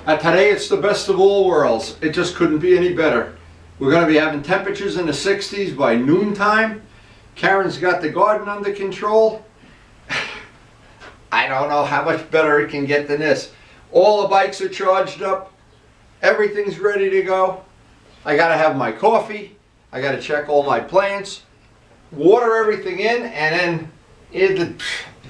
Today it's the best of all worlds. It just couldn't be any better. We're going to be having temperatures in the 60s by noontime. Karen's got the garden under control. I don't know how much better it can get than this. All the bikes are charged up. Everything's ready to go. I got to have my coffee. I got to check all my plants, water everything in, and then it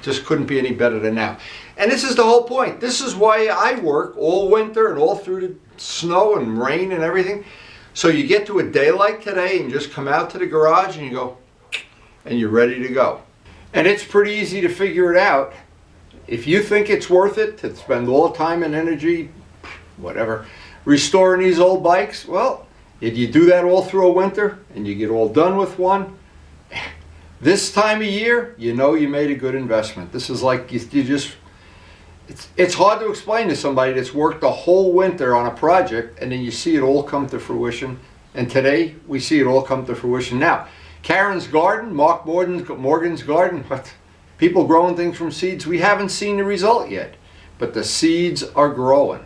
just couldn't be any better than now. And this is the whole point. This is why I work all winter and all through the snow and rain and everything. So you get to a day like today and just come out to the garage and you go, and you're ready to go. And it's pretty easy to figure it out. If you think it's worth it to spend all the time and energy, whatever, restoring these old bikes, well, if you do that all through a winter and you get all done with one, this time of year, you know you made a good investment. This is like you just, it's hard to explain to somebody that's worked the whole winter on a project and then you see it all come to fruition. And today we see it all come to fruition. Now, Karen's garden, Mark Morgan's garden, people growing things from seeds, we haven't seen the result yet, but the seeds are growing.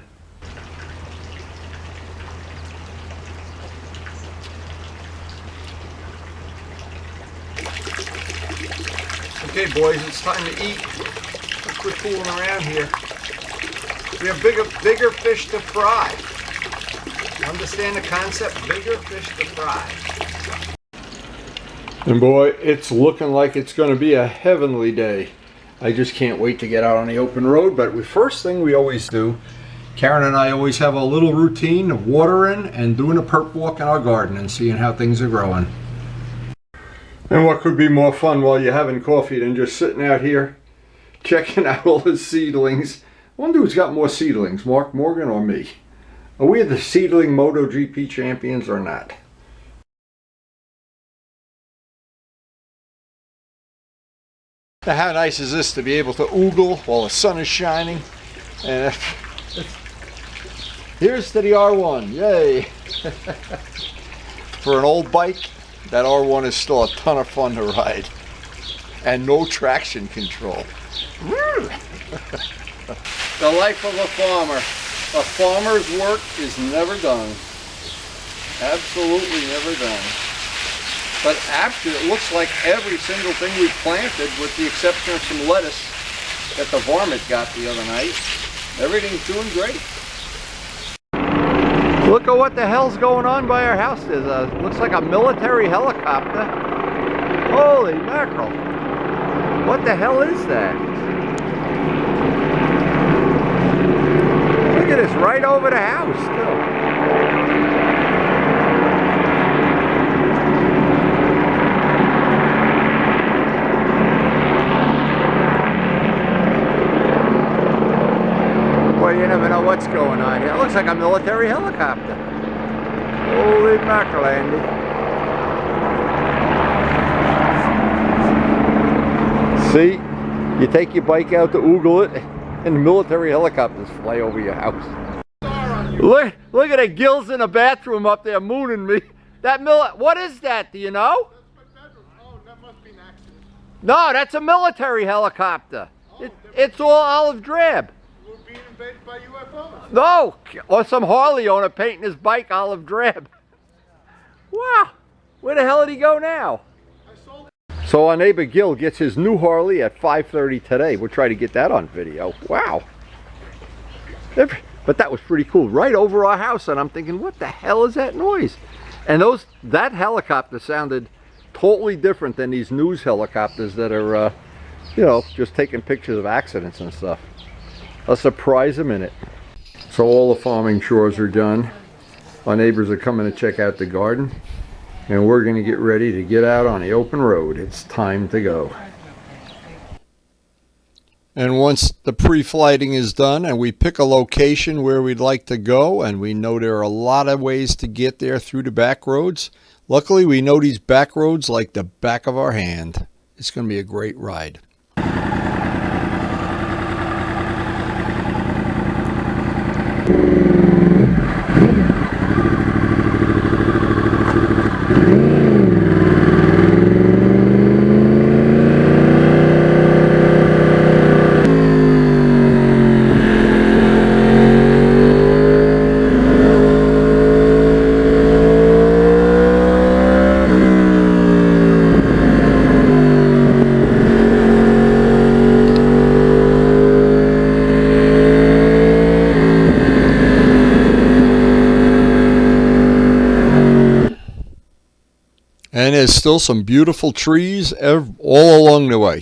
Okay boys, it's time to eat. Let's quit fooling around here. We have bigger fish to fry. Understand the concept? Bigger fish to fry. And boy, it's looking like it's going to be a heavenly day. I just can't wait to get out on the open road. But the first thing we always do, Karen and I always have a little routine of watering and doing a perp walk in our garden and seeing how things are growing. And what could be more fun while you're having coffee than just sitting out here checking out all the seedlings? I wonder who's got more seedlings, Mark Morgan or me? Are we the seedling MotoGP champions or not? Now how nice is this to be able to oogle while the sun is shining? And here's to the R1, yay! For an old bike, that R1 is still a ton of fun to ride. And no traction control. The life of a farmer. A farmer's work is never done. Absolutely never done. But after, it looks like every single thing we planted, with the exception of some lettuce that the varmint got the other night, everything's doing great. Look at what the hell's going on by our house. Looks like a military helicopter. Holy mackerel. What the hell is that? Look at this, right over the house too. Well, you never know what's going on here. It looks like a military helicopter. Holy mackerel, Andy. See, you take your bike out to oogle it, and the military helicopters fly over your house. Look at the gills in the bathroom up there mooning me. What is that? Do you know? That's my bedroom. Oh, that must be an accident. No, that's a military helicopter. Oh, It's all olive drab. We're being invaded by UFOs. No, or some Harley owner painting his bike olive drab. Wow, where the hell did he go now? I sold it. So our neighbor Gil gets his new Harley at 5:30 today. We'll try to get that on video. Wow. But that was pretty cool, right over our house, and I'm thinking, what the hell is that noise? And that helicopter sounded totally different than these news helicopters that are, you know, just taking pictures of accidents and stuff. A surprise a minute. So all the farming chores are done. Our neighbors are coming to check out the garden, and we're going to get ready to get out on the open road. It's time to go. And once the pre-flighting is done and we pick a location where we'd like to go, and we know there are a lot of ways to get there through the back roads. Luckily, we know these back roads like the back of our hand. It's going to be a great ride. And there's still some beautiful trees all along the way.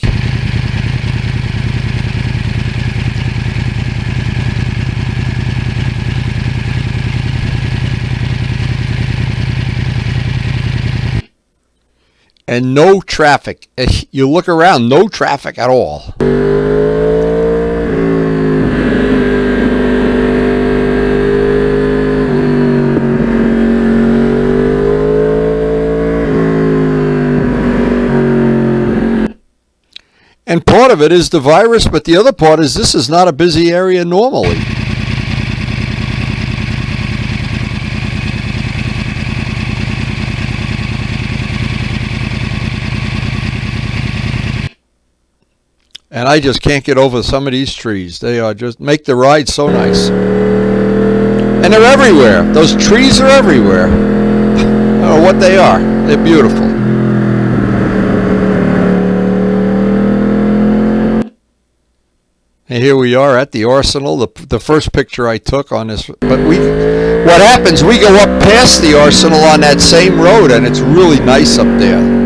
And no traffic. You look around, no traffic at all. And part of it is the virus, but the other part is this is not a busy area normally. And I just can't get over some of these trees. They are just make the ride so nice. And they're everywhere. Those trees are everywhere. I don't know what they are. They're beautiful. And here we are at the arsenal, the first picture I took on this. But what happens, we go up past the arsenal on that same road, and it's really nice up there.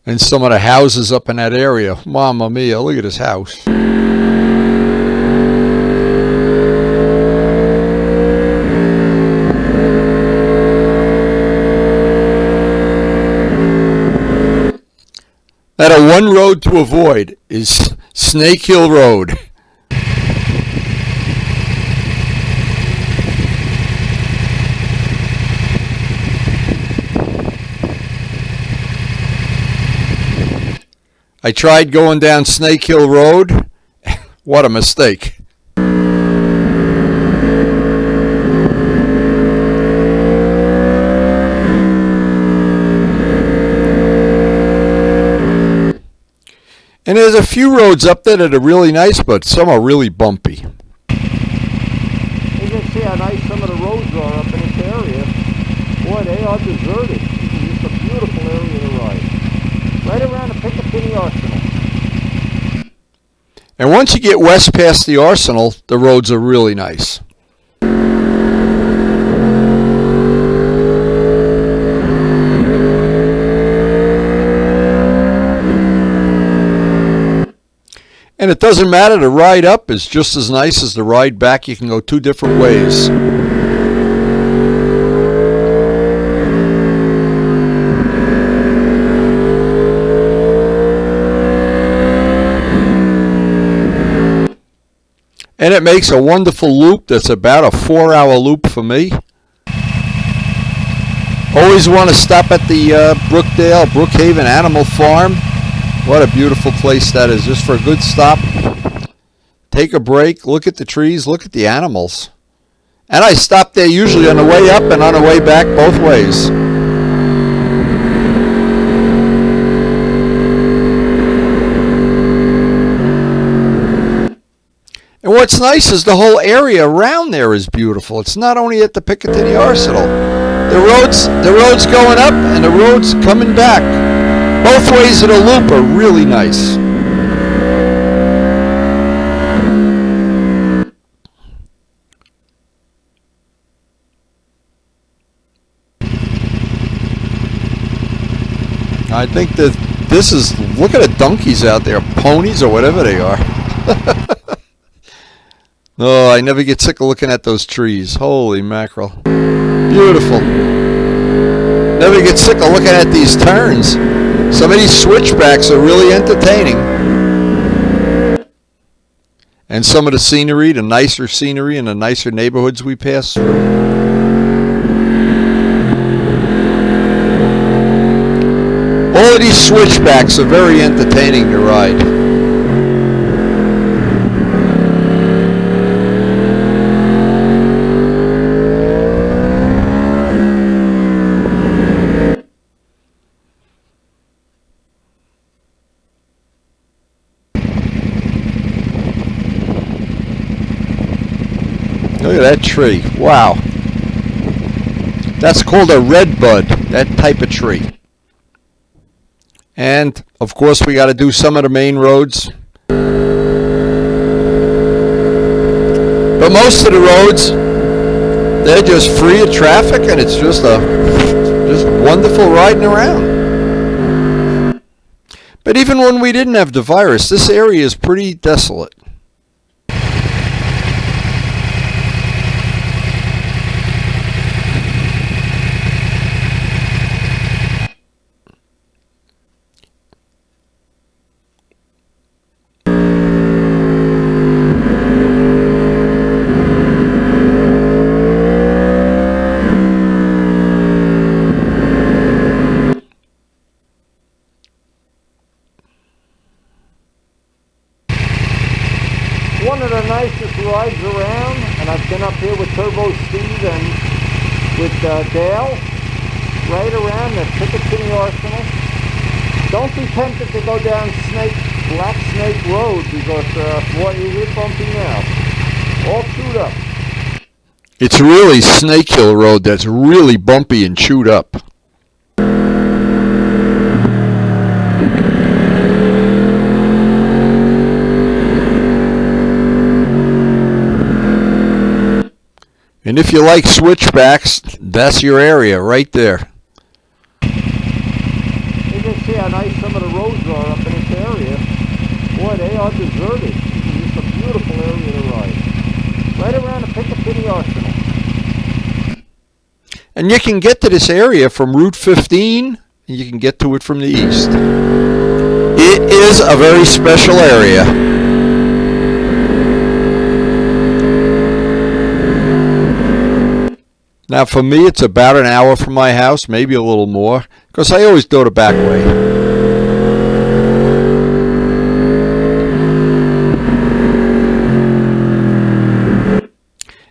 And some of the houses up in that area. Mamma mia, look at this house. Now, the one road to avoid is Snake Hill Road. I tried going down Snake Hill Road. What a mistake. And there's a few roads up there that are really nice, but some are really bumpy. You can see how nice some of the roads are up in this area. Boy, they are deserted. It's a beautiful area to ride. Right around the Picatiney Arsenal. And once you get west past the Arsenal, the roads are really nice. And it doesn't matter, the ride up is just as nice as the ride back. You can go two different ways. And it makes a wonderful loop that's about a 4-hour loop for me. Always want to stop at the Brookhaven Animal Farm. What a beautiful place that is, just for a good stop. Take a break, look at the trees, look at the animals. And I stop there usually on the way up and on the way back, both ways. And what's nice is the whole area around there is beautiful. It's not only at the Picatinny Arsenal. The roads going up and the roads coming back. Both ways of the loop are really nice. I think that this is, look at the donkeys out there, ponies or whatever they are. Oh, I never get sick of looking at those trees. Holy mackerel. Beautiful. Never get sick of looking at these turns. Some of these switchbacks are really entertaining. And some of the scenery, the nicer scenery in the nicer neighborhoods we pass through. All of these switchbacks are very entertaining to ride. Look at that tree. Wow. That's called a redbud, that type of tree. And, of course, we got to do some of the main roads. But most of the roads, they're just free of traffic, and it's just wonderful riding around. But even when we didn't have the virus, this area is pretty desolate. One of the nicest rides around, and I've been up here with Turbo Steve and with Dale, right around the Picatinny Arsenal. Don't be tempted to go down Black Snake Road, because boy, you get bumpy now. All chewed up. It's really Snake Hill Road that's really bumpy and chewed up. And if you like switchbacks, that's your area right there. You can see how nice some of the roads are up in this area. Boy, they are deserted. It's just a beautiful area to ride. Right around the Picatinny Arsenal. And you can get to this area from Route 15, and you can get to it from the east. It is a very special area. Now for me, it's about an hour from my house, maybe a little more, because I always go the back way.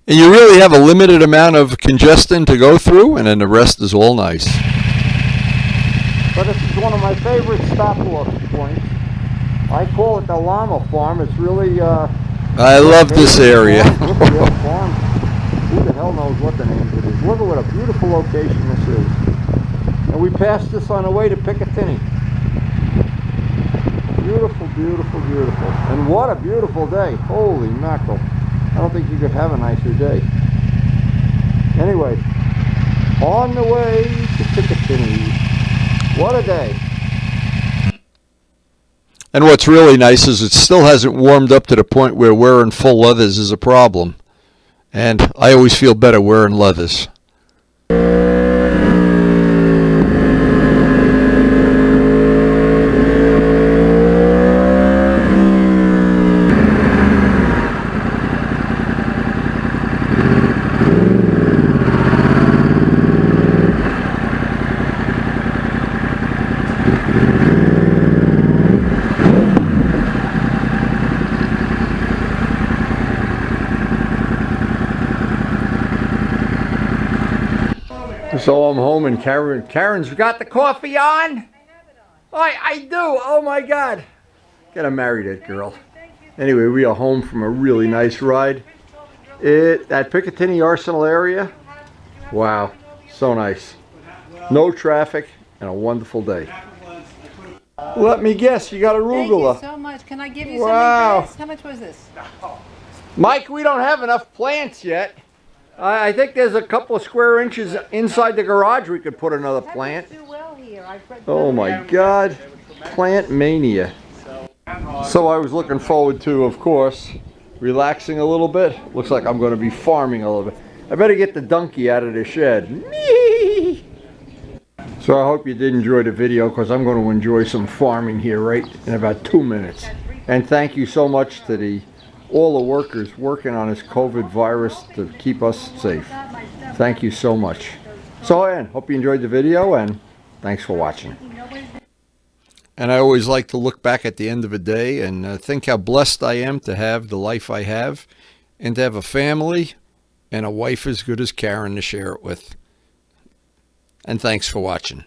And you really have a limited amount of congestion to go through, and then the rest is all nice. But this is one of my favorite stop-off points. I call it the Llama Farm. It's really... I love this area. Farm. Who the hell knows what the name of it is? Look at what a beautiful location this is. And we passed this on the way to Picatinny. Beautiful, beautiful, beautiful. And what a beautiful day. Holy mackerel. I don't think you could have a nicer day. Anyway, on the way to Picatinny. What a day. And what's really nice is it still hasn't warmed up to the point where wearing full leathers is a problem. And I always feel better wearing leathers. So I'm home and Karen's got the coffee on? I do. Oh my God. Gotta marry that girl. Anyway, we are home from a really nice ride. That Picatinny Arsenal area. Wow. So nice. No traffic and a wonderful day. Let me guess, you got arugula. Thank you so much. Can I give you Wow. something for this? How much was this? Mike, we don't have enough plants yet. I think there's a couple of square inches inside the garage we could put another plant. Do well here. Oh my God, plant mania. So I was looking forward to, of course, relaxing a little bit. Looks like I'm going to be farming a little bit. I better get the donkey out of the shed. So I hope you did enjoy the video, because I'm going to enjoy some farming here right in about 2 minutes. And thank you so much to all the workers working on this COVID virus to keep us safe. Thank you so much. So, and hope you enjoyed the video, and thanks for watching. And I always like to look back at the end of a day and think how blessed I am to have the life I have, and to have a family and a wife as good as Karen to share it with. And thanks for watching.